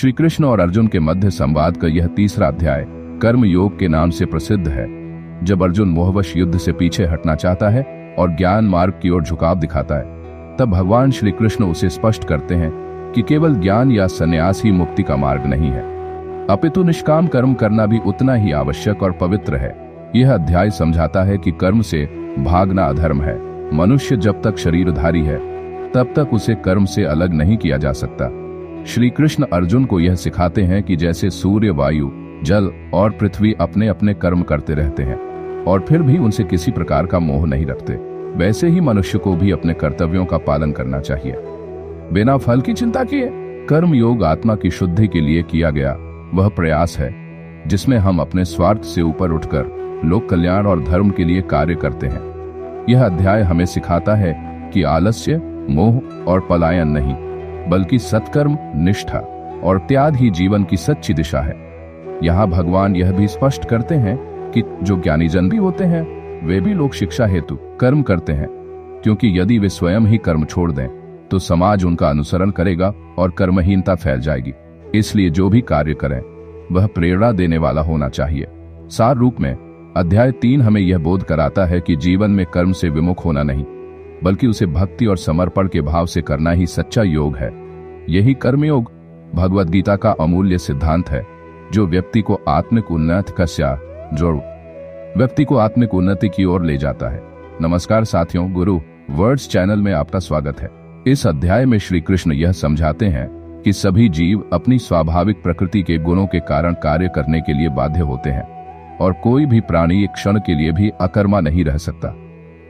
श्री कृष्ण और अर्जुन के मध्य संवाद का यह तीसरा अध्याय कर्म योग के नाम से प्रसिद्ध है। जब अर्जुन मोहवश युद्ध से पीछे हटना चाहता है और ज्ञान मार्ग की ओर झुकाव दिखाता है, तब भगवान श्री कृष्ण उसे स्पष्ट करते हैं कि केवल ज्ञान या संन्यास ही मुक्ति का मार्ग नहीं है, अपितु निष्काम कर्म करना भी उतना ही आवश्यक और पवित्र है। यह अध्याय समझाता है कि कर्म से भागना अधर्म है। मनुष्य जब तक शरीरधारी है तब तक उसे कर्म से अलग नहीं किया जा सकता। श्री कृष्ण अर्जुन को यह सिखाते हैं कि जैसे सूर्य, वायु, जल और पृथ्वी अपने अपने कर्म करते रहते हैं और फिर भी उनसे किसी प्रकार का मोह नहीं रखते, वैसे ही मनुष्य को भी अपने कर्तव्यों का पालन करना चाहिए बिना फल की चिंता किए। कर्म योग आत्मा की शुद्धि के लिए किया गया वह प्रयास है जिसमें हम अपने स्वार्थ से ऊपर उठकर लोक कल्याण और धर्म के लिए कार्य करते हैं। यह अध्याय हमें सिखाता है कि आलस्य, मोह और पलायन नहीं, बल्कि सत्कर्म, निष्ठा और त्याग ही जीवन की सच्ची दिशा है। यहाँ भगवान यह भी स्पष्ट करते हैं कि जो ज्ञानी जन भी होते हैं वे भी लोक शिक्षा हेतु कर्म करते हैं, क्योंकि यदि वे स्वयं ही कर्म छोड़ दें तो समाज उनका अनुसरण करेगा और कर्महीनता फैल जाएगी। इसलिए जो भी कार्य करें वह प्रेरणा देने वाला होना चाहिए। सार रूप में अध्याय 3 हमें यह बोध कराता है कि जीवन में कर्म से विमुख होना नहीं, बल्कि उसे भक्ति और समर्पण के भाव से करना ही सच्चा योग है। यही कर्मयोग भगवद गीता का अमूल्य सिद्धांत है जो व्यक्ति को आत्मिक उन्नति की ओर ले जाता है। नमस्कार साथियों, गुरु वर्ड्स चैनल में आपका स्वागत है। इस अध्याय में श्री कृष्ण यह समझाते हैं कि सभी जीव अपनी स्वाभाविक प्रकृति के गुणों के कारण कार्य करने के लिए बाध्य होते हैं और कोई भी प्राणी एक क्षण के लिए भी अकर्मा नहीं रह सकता।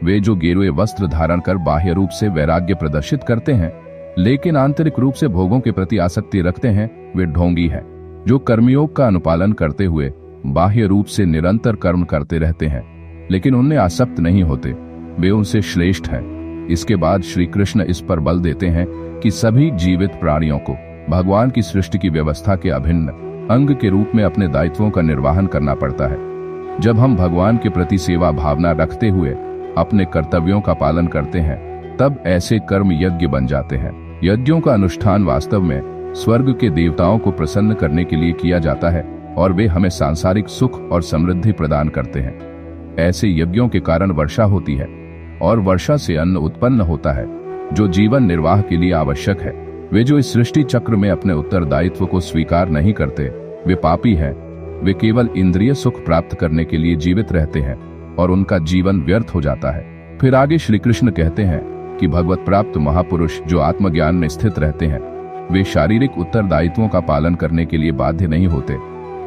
वे जो गेरुए वस्त्र धारण कर बाह्य रूप से वैराग्य प्रदर्शित करते हैं लेकिन आंतरिक रूप से भोगों के प्रति आसक्ति रखते हैं, वे ढोंगी हैं। जो कर्मयोग का अनुपालन करते हुए बाह्य रूप से निरंतर कर्म करते रहते हैं लेकिन उनमें आसक्त नहीं होते, वे उनसे श्रेष्ठ हैं। इसके बाद श्री कृष्ण इस पर बल देते हैं कि सभी जीवित प्राणियों को भगवान की सृष्टि की व्यवस्था के अभिन्न अंग के रूप में अपने दायित्वों का निर्वहन करना पड़ता है। जब हम भगवान के प्रति सेवा भावना रखते हुए अपने कर्तव्यों का पालन करते हैं तब ऐसे कर्म यज्ञ बन जाते हैं। यज्ञों का अनुष्ठान वास्तव में स्वर्ग के देवताओं को प्रसन्न करने के लिए किया जाता है और वे हमें सांसारिक सुख और समृद्धि प्रदान करते हैं। ऐसे यज्ञों के कारण वर्षा होती है और वर्षा से अन्न उत्पन्न होता है जो जीवन निर्वाह के लिए आवश्यक है। वे जो इस सृष्टि चक्र में अपने उत्तरदायित्व को स्वीकार नहीं करते वे पापी हैं। वे केवल इंद्रिय सुख प्राप्त करने के लिए जीवित रहते हैं और उनका जीवन व्यर्थ हो जाता है। फिर आगे श्री कृष्ण कहते हैं कि भगवत प्राप्त महापुरुष जो आत्मज्ञान में स्थित रहते हैं वे शारीरिक उत्तरदायित्वों का पालन करने के लिए बाध्य नहीं होते,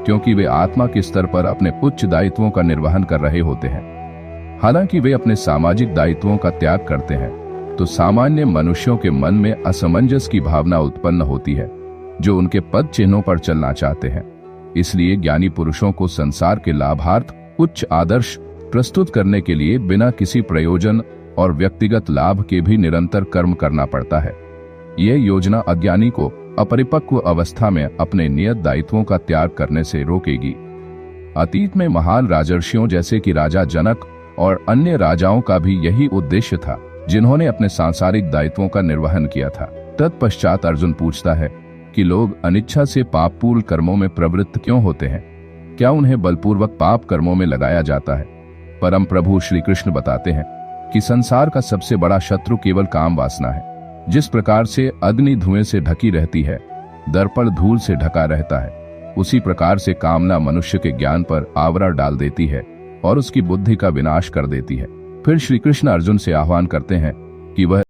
क्योंकि वे आत्मा के स्तर पर अपने उच्च दायित्वों का निर्वहन कर रहे होते हैं। हालांकि वे अपने सामाजिक दायित्वों का त्याग करते हैं तो सामान्य मनुष्यों के मन में असमंजस की भावना उत्पन्न होती है जो उनके पद चिन्हों पर चलना चाहते हैं। इसलिए ज्ञानी पुरुषों को संसार के लाभार्थ उच्च आदर्श प्रस्तुत करने के लिए बिना किसी प्रयोजन और व्यक्तिगत लाभ के भी निरंतर कर्म करना पड़ता है। यह योजना अज्ञानी को अपरिपक्व अवस्था में अपने नियत दायित्वों का त्याग करने से रोकेगी। अतीत में महान राजर्षियों जैसे कि राजा जनक और अन्य राजाओं का भी यही उद्देश्य था, जिन्होंने अपने सांसारिक दायित्वों का निर्वहन किया था। तत्पश्चात अर्जुन पूछता है कि लोग अनिच्छा से पापपूर्ण कर्मों में प्रवृत्त क्यों होते हैं? क्या उन्हें बलपूर्वक पाप कर्मों में लगाया जाता है? परम प्रभु श्री कृष्ण बताते हैं कि संसार का सबसे बड़ा शत्रु केवल काम वासना है। जिस प्रकार से अग्नि धुएं से ढकी रहती है, दर्पण धूल से ढका रहता है, उसी प्रकार से कामना मनुष्य के ज्ञान पर आवरण डाल देती है और उसकी बुद्धि का विनाश कर देती है। फिर श्री कृष्ण अर्जुन से आह्वान करते हैं कि वह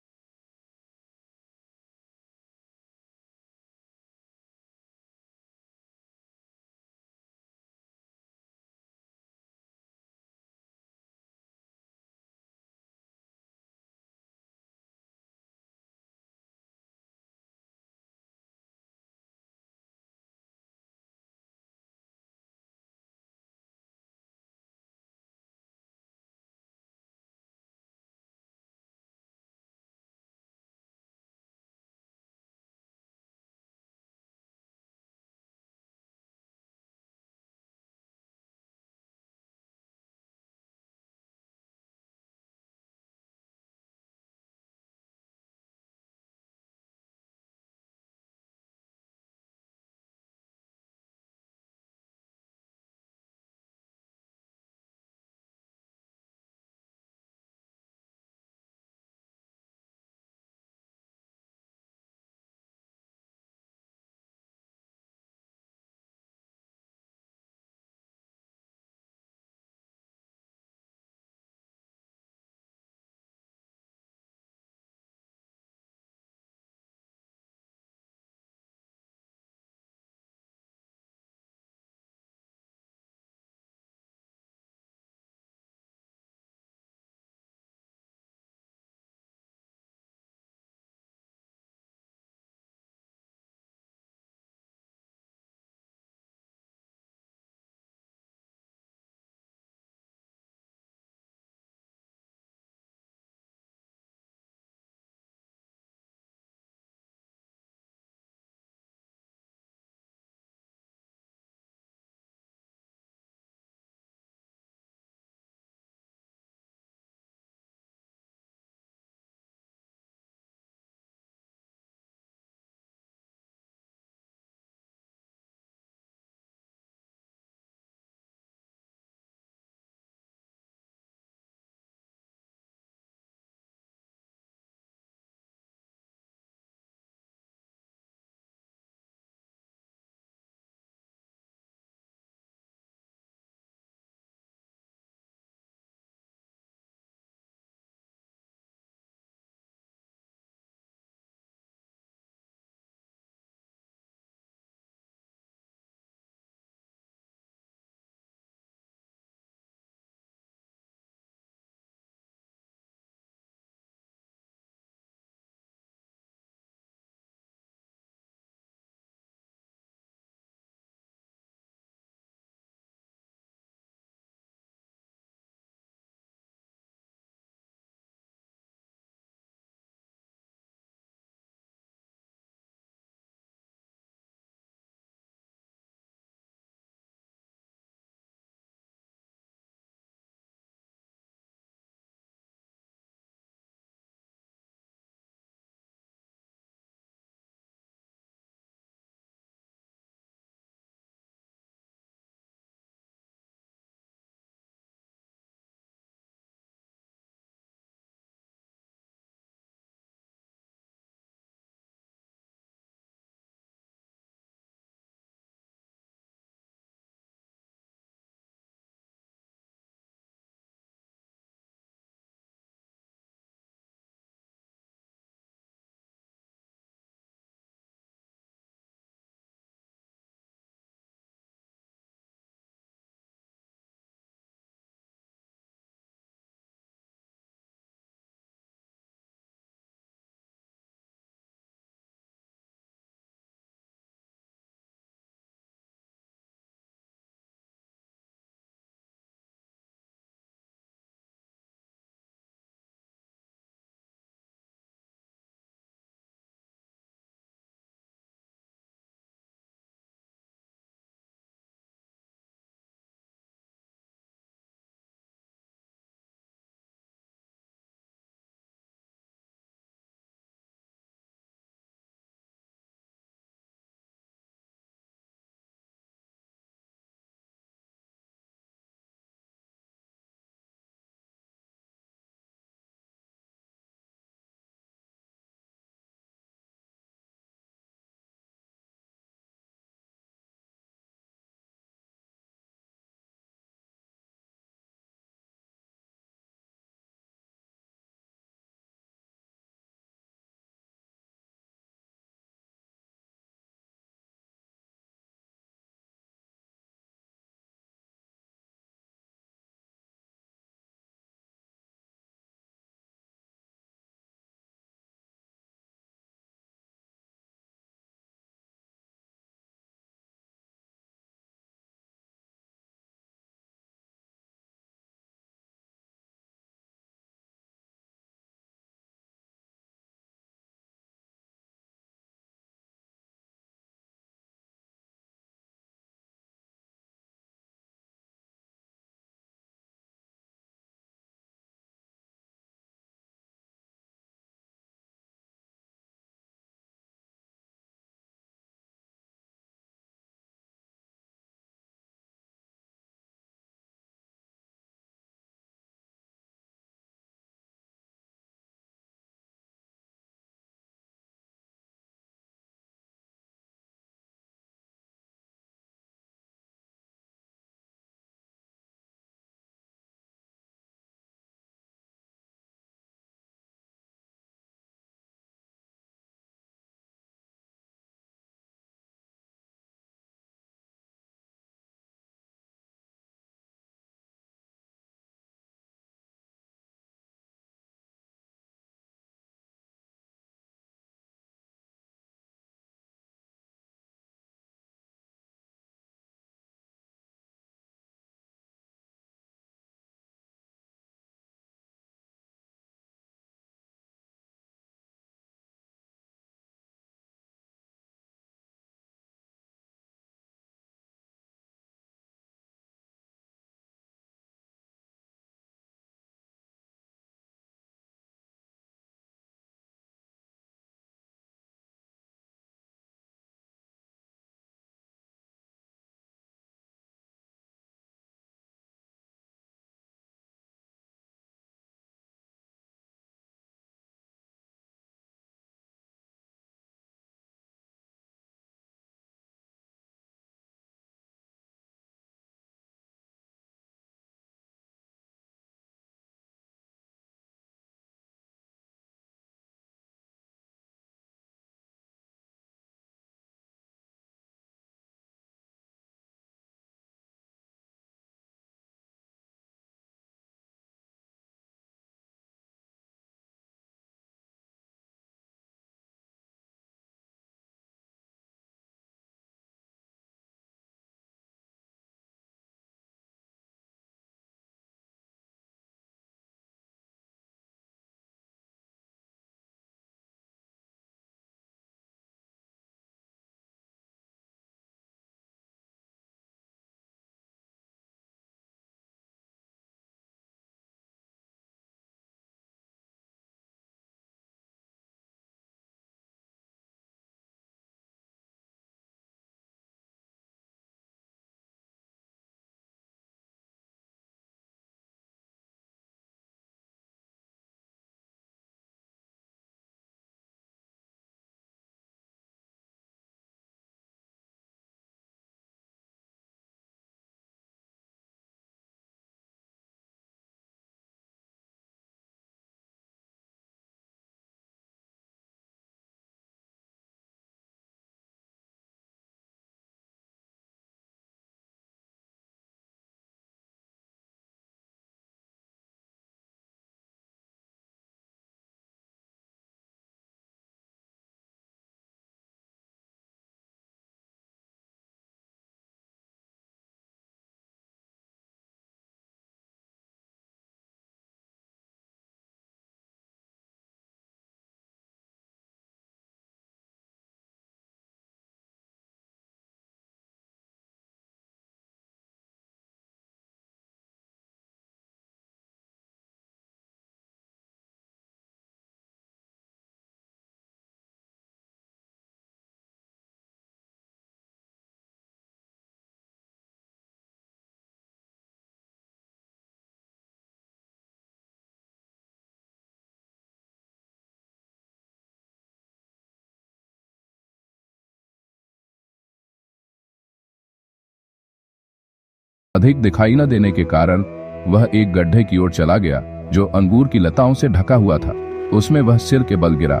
अधिक दिखाई न देने के कारण वह एक गड्ढे की ओर चला गया जो अंगूर की लताओं से ढका हुआ था। उसमें वह सिर के बल गिरा,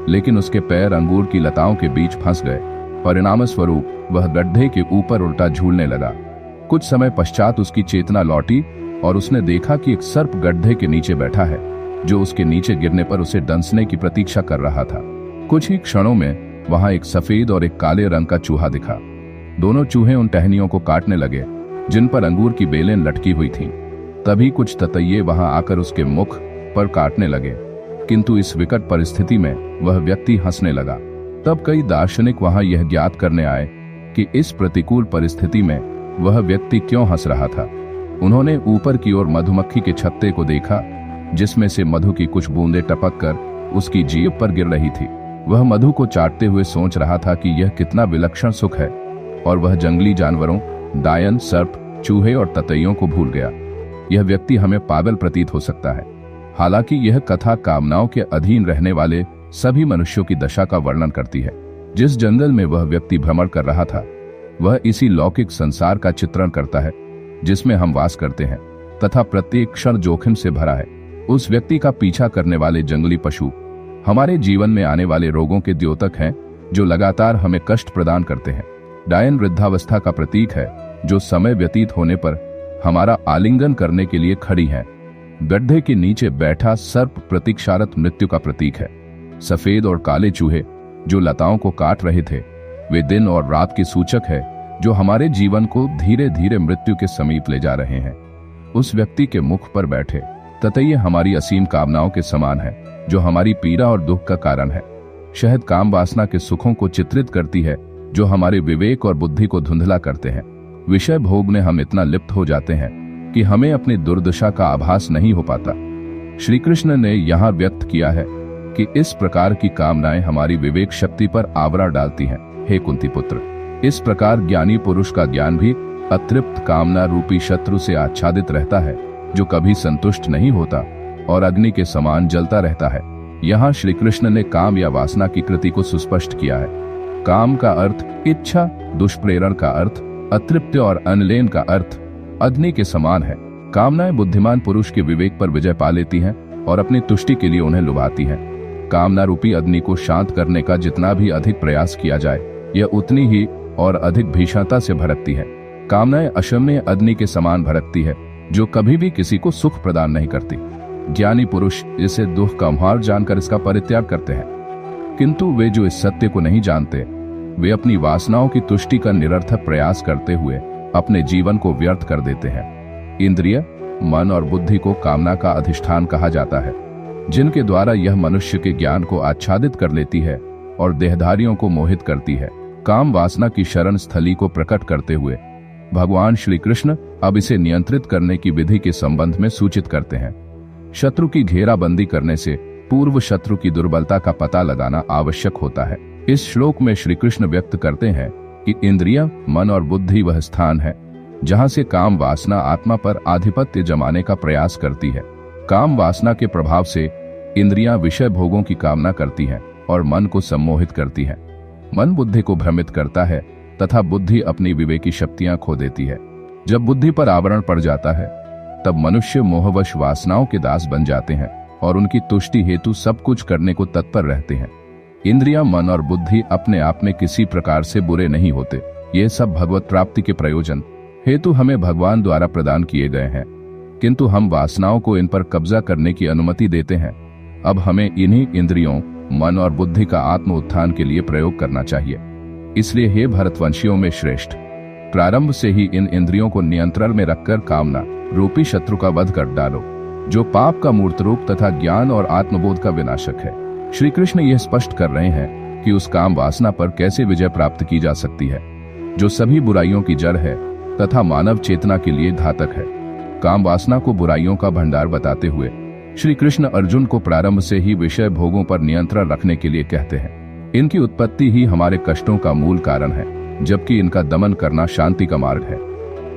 लेकिन उसके पैर अंगूर की लताओं के बीच फंस गए। परिणाम स्वरूप वह गड्ढे के ऊपर उल्टा झूलने लगा। कुछ समय पश्चात उसकी चेतना लौटी और उसने देखा कि एक सर्प गड्ढे के नीचे बैठा है, जो उसके नीचे गिरने पर उसे डंसने की प्रतीक्षा कर रहा था। कुछ ही क्षणों में वहां एक सफेद और एक काले रंग का चूहा दिखा। दोनों चूहे उन टहनियों को काटने लगे जिन पर अंगूर की बेलें लटकी हुई थीं। तभी कुछ ततैये वहां आकर उसके मुख पर काटने लगे, किंतु इस विकट परिस्थिति में वह व्यक्ति हंसने लगा। तब कई दार्शनिक वहां यह ज्ञात करने आए कि इस प्रतिकूल परिस्थिति में वह व्यक्ति क्यों हंस रहा था। उन्होंने ऊपर की ओर मधुमक्खी के छत्ते को देखा, जिसमें से मधु की कुछ बूंदें टपक कर उसकी जीभ पर गिर रही थी। वह मधु को चाटते हुए सोच रहा था कि यह कितना विलक्षण सुख है, और वह जंगली जानवरों, डायन, सर्प, चूहे और ततैयों को भूल गया। यह व्यक्ति हमें पागल प्रतीत हो सकता है। हालांकि यह कथा कामनाओं के अधीन रहने वाले सभी मनुष्यों की दशा का वर्णन करती है। जिस जंगल में वह व्यक्ति भ्रमण कर रहा था, वह इसी लौकिक संसार का चित्रण करता है जिसमें हम वास करते हैं, तथा प्रत्येक क्षण जोखिम से भरा है। उस व्यक्ति का पीछा करने वाले जंगली पशु हमारे जीवन में आने वाले रोगों के द्योतक हैं, जो लगातार हमें कष्ट प्रदान करते हैं। डायन वृद्धावस्था का प्रतीक है, जो समय व्यतीत होने पर हमारा आलिंगन करने के लिए खड़ी है। गड्ढे के नीचे बैठा सर्प प्रतीक्षारत मृत्यु का प्रतीक है। सफेद और काले चूहे जो लताओं को काट रहे थे, वे दिन और रात के सूचक है, जो हमारे जीवन को धीरे धीरे मृत्यु के समीप ले जा रहे हैं। उस व्यक्ति के मुख पर बैठे ततैये हमारी असीम कामनाओं के समान है, जो हमारी पीड़ा और दुख का कारण है। शहद काम वासना के सुखों को चित्रित करती है, जो हमारे विवेक और बुद्धि को धुंधला करते हैं। विषय भोग में हम इतना लिप्त हो जाते हैं कि हमें अपनी दुर्दशा का आभास नहीं हो पाता। श्री कृष्ण ने यहाँ व्यक्त किया है कि इस प्रकार की कामनाएं हमारी विवेक शक्ति पर आवरण डालती हैं। हे कुंती पुत्र, इस प्रकार ज्ञानी पुरुष का ज्ञान भी अतृप्त कामना रूपी शत्रु से आच्छादित रहता है, जो कभी संतुष्ट नहीं होता और अग्नि के समान जलता रहता है। यहाँ श्री कृष्ण ने काम या वासना की कृति को सुस्पष्ट किया है। काम का अर्थ इच्छा, दुष्प्रेरण का अर्थ अतृप्त और अनलेन का अर्थ अग्नि के समान है। कामनाएं बुद्धिमान पुरुष के विवेक पर विजय पा लेती हैं और अपनी तुष्टि के लिए उन्हें लुभाती हैं। कामना रूपी अग्नि को शांत करने का जितना भी अधिक प्रयास किया जाए, यह उतनी ही और अधिक भीषणता से भड़कती है। कामनाएं अशम्य अग्नि के समान भड़कती है, जो कभी भी किसी को सुख प्रदान नहीं करती। ज्ञानी पुरुष इसे दुख का मार्ग जानकर इसका परित्याग करते हैं, किंतु वे जो इस सत्य को नहीं जानते, वे अपनी वासनाओं की तुष्टि का निरर्थक प्रयास करते हुए अपने जीवन को व्यर्थ कर देते हैं। इंद्रिय, मन और बुद्धि को कामना का अधिष्ठान कहा जाता है, जिनके द्वारा यह मनुष्य के ज्ञान को आच्छादित कर लेती है और देहधारियों को मोहित करती है। काम वासना की शरण स्थली को प्रकट करते हुए भगवान श्री कृष्ण अब इसे नियंत्रित करने की विधि के संबंध में सूचित करते हैं। शत्रु की घेराबंदी करने से पूर्व शत्रु की दुर्बलता का पता लगाना आवश्यक होता है। इस श्लोक में श्री कृष्ण व्यक्त करते हैं कि इंद्रिय, मन और बुद्धि वह स्थान है जहां से काम वासना आत्मा पर आधिपत्य जमाने का प्रयास करती है। काम वासना के प्रभाव से इंद्रियां विषय भोगों की कामना करती हैं और मन को सम्मोहित करती हैं। मन बुद्धि को भ्रमित करता है तथा बुद्धि अपनी विवेकी शक्तियां खो देती है। जब बुद्धि पर आवरण पड़ जाता है, तब मनुष्य मोहवश वासनाओं के दास बन जाते हैं और उनकी तुष्टि हेतु सब कुछ करने को तत्पर रहते हैं। इंद्रियां, मन और बुद्धि अपने आप में किसी प्रकार से बुरे नहीं होते। ये सब भगवत प्राप्ति के प्रयोजन हेतु हमें भगवान द्वारा प्रदान किए गए हैं, किंतु हम वासनाओं को इन पर कब्जा करने की अनुमति देते हैं। अब हमें इन्हीं इंद्रियों, मन और बुद्धि का आत्म उत्थान के लिए प्रयोग करना चाहिए। इसलिए हे भरतवंशियों में श्रेष्ठ, प्रारंभ से ही इन इंद्रियों को नियंत्रण में रखकर कामना रूपी शत्रु का वध कर डालो, जो पाप का मूर्त रूप तथा ज्ञान और आत्मबोध का विनाशक है। श्री कृष्ण यह स्पष्ट कर रहे हैं कि उस काम वासना पर कैसे विजय प्राप्त की जा सकती है, जो सभी बुराइयों की जड़ है तथा मानव चेतना के लिए घातक है। काम वासना को बुराइयों का भंडार बताते हुए श्री कृष्ण अर्जुन को प्रारंभ से ही विषय भोगों पर नियंत्रण रखने के लिए कहते हैं। इनकी उत्पत्ति ही हमारे कष्टों का मूल कारण है, जबकि इनका दमन करना शांति का मार्ग है।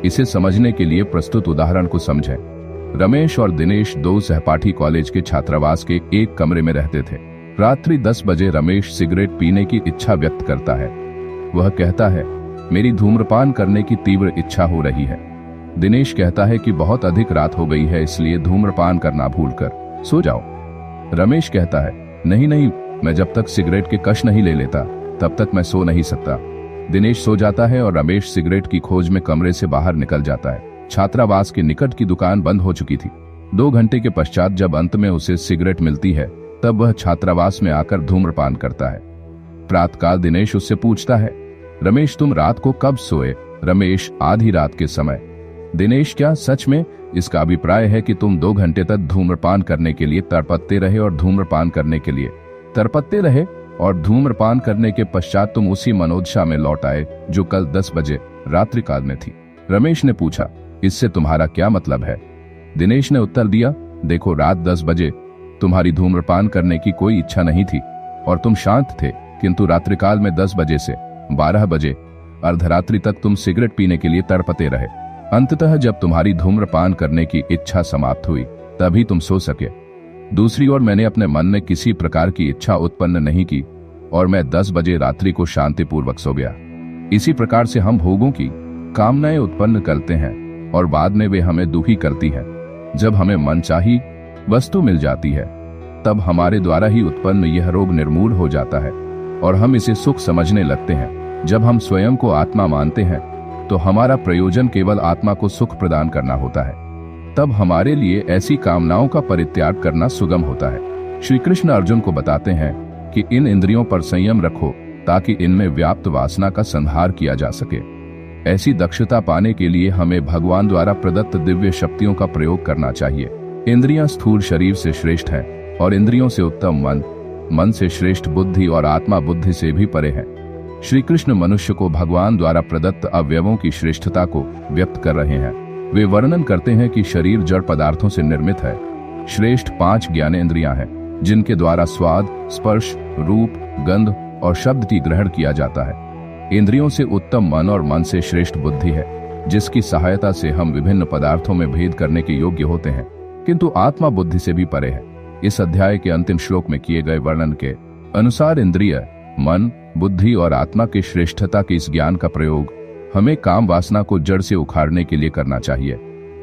इसे समझने के लिए प्रस्तुत उदाहरण को समझें। रमेश और दिनेश दो सहपाठी कॉलेज के छात्रावास के एक कमरे में रहते थे। रात्रि 10 बजे रमेश सिगरेट पीने की इच्छा व्यक्त करता है। वह कहता है, मेरी धूम्रपान करने की तीव्र इच्छा हो रही है। दिनेश कहता है कि बहुत अधिक रात हो गई है, इसलिए धूम्रपान करना भूलकर सो जाओ। रमेश कहता है, नहीं नहीं, मैं जब तक सिगरेट के कश नहीं ले लेता तब तक मैं सो नहीं सकता। दिनेश सो जाता है और रमेश सिगरेट की खोज में कमरे से बाहर निकल जाता है। छात्रावास के निकट की दुकान बंद हो चुकी थी। 2 घंटे के पश्चात जब अंत में उसे सिगरेट मिलती है तब वह छात्रावास में आकर धूम्रपान करता है। प्रातःकाल दिनेश उससे पूछता है, रमेश तुम रात को कब सोए? रमेश, आधी रात के समय। दिनेश, क्या सच में? इसका अभिप्राय है कि तुम 2 घंटे तक धूम्रपान करने के लिए तड़पते रहे और धूम्रपान करने के लिए तड़पते रहे और धूम्रपान करने के पश्चात तुम उसी मनोदशा में लौट आए जो कल 10 बजे रात्रिकाल में थी। रमेश ने पूछा, इससे तुम्हारा क्या मतलब है? दिनेश ने उत्तर दिया, देखो, रात 10 बजे तुम्हारी धूम्रपान करने की कोई इच्छा नहीं थी और तुम शांत थे, किंतु रात्रिकाल में 10 बजे से 12 बजे अर्धरात्रि तक तुम सिगरेट पीने के लिए तड़पते रहे। अंततः जब तुम्हारी धूम्रपान करने की इच्छा समाप्त हुई तभी तुम सो सके। दूसरी ओर मैंने अपने मन में किसी प्रकार की इच्छा उत्पन्न नहीं की और मैं 10 बजे रात्रि को शांतिपूर्वक सो गया। इसी प्रकार से हम भोगों की कामनाएं उत्पन्न करते हैं और बाद में वे हमें दुखी करती हैं। जब हमें मनचाही वस्तु मिल जाती है तब हमारे द्वारा ही उत्पन्न यह रोग निर्मूल हो जाता है और हम इसे सुख समझने लगते हैं। जब हम स्वयं को आत्मा मानते हैं तो हमारा प्रयोजन केवल आत्मा को सुख प्रदान करना होता है। तब हमारे लिए ऐसी कामनाओं का परित्याग करना सुगम होता है। श्री कृष्ण अर्जुन को बताते हैं कि इन इंद्रियों पर संयम रखो ताकि इनमें व्याप्त वासना का संहार किया जा सके। ऐसी दक्षता पाने के लिए हमें भगवान द्वारा प्रदत्त दिव्य शक्तियों का प्रयोग करना चाहिए। इंद्रियां स्थूल शरीर से श्रेष्ठ हैं और इंद्रियों से उत्तम मन, मन से श्रेष्ठ बुद्धि और आत्मा बुद्धि से भी परे है। श्री कृष्ण मनुष्य को भगवान द्वारा प्रदत्त अवयवों की श्रेष्ठता को व्यक्त कर रहे हैं। वे वर्णन करते हैं कि शरीर जड़ पदार्थों से निर्मित है। श्रेष्ठ 5 ज्ञानेंद्रियां हैं जिनके द्वारा स्वाद, स्पर्श, रूप, गंध और शब्द की ग्रहण किया जाता है। इंद्रियों से उत्तम मन और मन से श्रेष्ठ बुद्धि है जिसकी सहायता से हम विभिन्न पदार्थों में भेद करने के योग्य होते हैं, किंतु आत्मा बुद्धि से भी परे है। इस अध्याय के अंतिम श्लोक में किए गए वर्णन के अनुसार इंद्रिय, मन, बुद्धि और आत्मा की श्रेष्ठता के इस ज्ञान का प्रयोग हमें काम वासना को जड़ से उखाड़ने के लिए करना चाहिए।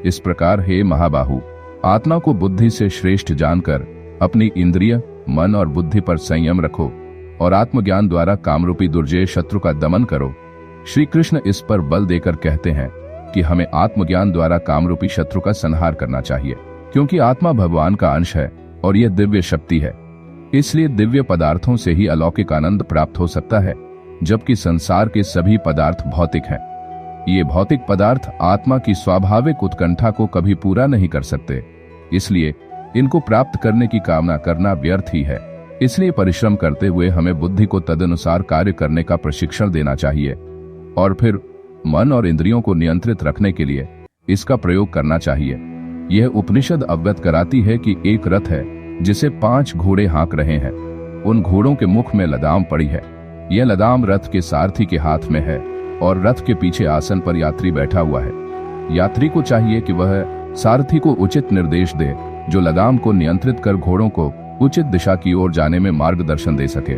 इस प्रकार हे महाबाहु, आत्मा को बुद्धि से श्रेष्ठ जानकर अपनी इंद्रिय, मन और बुद्धि पर संयम रखो और आत्मज्ञान द्वारा कामरूपी दुर्जय शत्रु का दमन करो। श्री कृष्ण इस पर बल देकर कहते हैं कि हमें आत्मज्ञान द्वारा कामरूपी शत्रु का संहार करना चाहिए, क्योंकि आत्मा भगवान का अंश है और यह दिव्य शक्ति है। इसलिए दिव्य पदार्थों से ही अलौकिक आनंद प्राप्त हो सकता है, जबकि संसार के सभी पदार्थ भौतिक हैं। ये भौतिक पदार्थ आत्मा की स्वाभाविक उत्कंठा को कभी पूरा नहीं कर सकते, इसलिए इनको प्राप्त करने की कामना करना व्यर्थ ही है। इसलिए परिश्रम करते हुए हमें बुद्धि को तदनुसार कार्य करने का प्रशिक्षण देना चाहिए और फिर मन और इंद्रियों को नियंत्रित रखने के लिए इसका प्रयोग करना चाहिए। यह उपनिषद अवगत कराती है कि एक रथ है जिसे 5 घोड़े हाँक रहे हैं। उन घोड़ों के मुख में लगाम पड़ी है। यह लगाम रथ के सारथी के हाथ में है और रथ के पीछे आसन पर यात्री बैठा हुआ है। यात्री को चाहिए कि वह सारथी को उचित निर्देश दे जो लगाम को नियंत्रित कर घोड़ों को उचित दिशा की ओर जाने में मार्गदर्शन दे सके।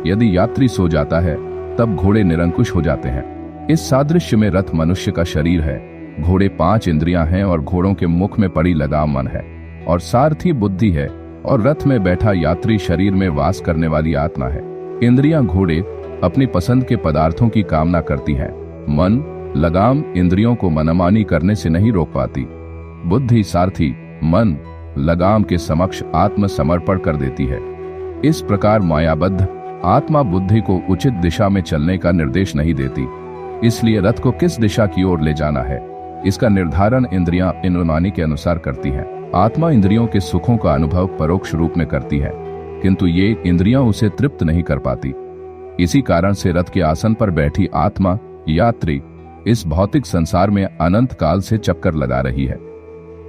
यदि यात्री सो जाता है तब घोड़े निरंकुश हो जाते हैं। इस सादृश्य में रथ मनुष्य का शरीर है, घोड़े 5 इंद्रियां हैं और घोड़ों के मुख में पड़ी लगाम मन है, और सारथी बुद्धि है और रथ में बैठा यात्री शरीर में वास करने वाली आत्मा है। इंद्रियां, घोड़े अपनी पसंद के पदार्थों की कामना करती हैं। मन, लगाम इंद्रियों को मनमानी करने से नहीं रोक पाती। बुद्धि सारथी, मन, लगाम के समक्ष आत्मसमर्पण कर देती है। इस प्रकार मायाबद्ध आत्मा बुद्धि को उचित दिशा में चलने का निर्देश नहीं देती। इसलिए रथ को किस दिशा की ओर ले जाना है इसका निर्धारण इंद्रियां अनुमानी के अनुसार करती हैं। आत्मा इंद्रियों के सुखों का अनुभव परोक्ष रूप में करती है, किंतु ये इंद्रियां उसे तृप्त नहीं कर पाती। इसी कारण से रथ के आसन पर बैठी आत्मा यात्री इस भौतिक संसार में अनंत काल से चक्कर लगा रही है।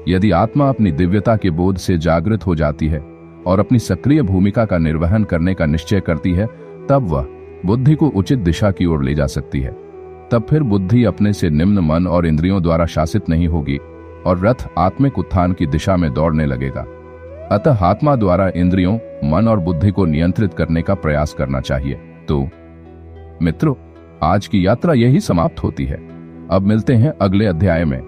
यदि आत्मा अपनी दिव्यता के बोध से जागृत हो जाती है और अपनी सक्रिय भूमिका का निर्वहन करने का निश्चय करती है, तब वह बुद्धि को उचित दिशा की ओर ले जा सकती है। तब फिर बुद्धि अपने से निम्न मन और इंद्रियों द्वारा शासित नहीं होगी और रथ आत्मिक उत्थान की दिशा में दौड़ने लगेगा। अतः आत्मा द्वारा इंद्रियों, मन और बुद्धि को नियंत्रित करने का प्रयास करना चाहिए। तो मित्रों, आज की यात्रा यही समाप्त होती है। अब मिलते हैं अगले अध्याय में।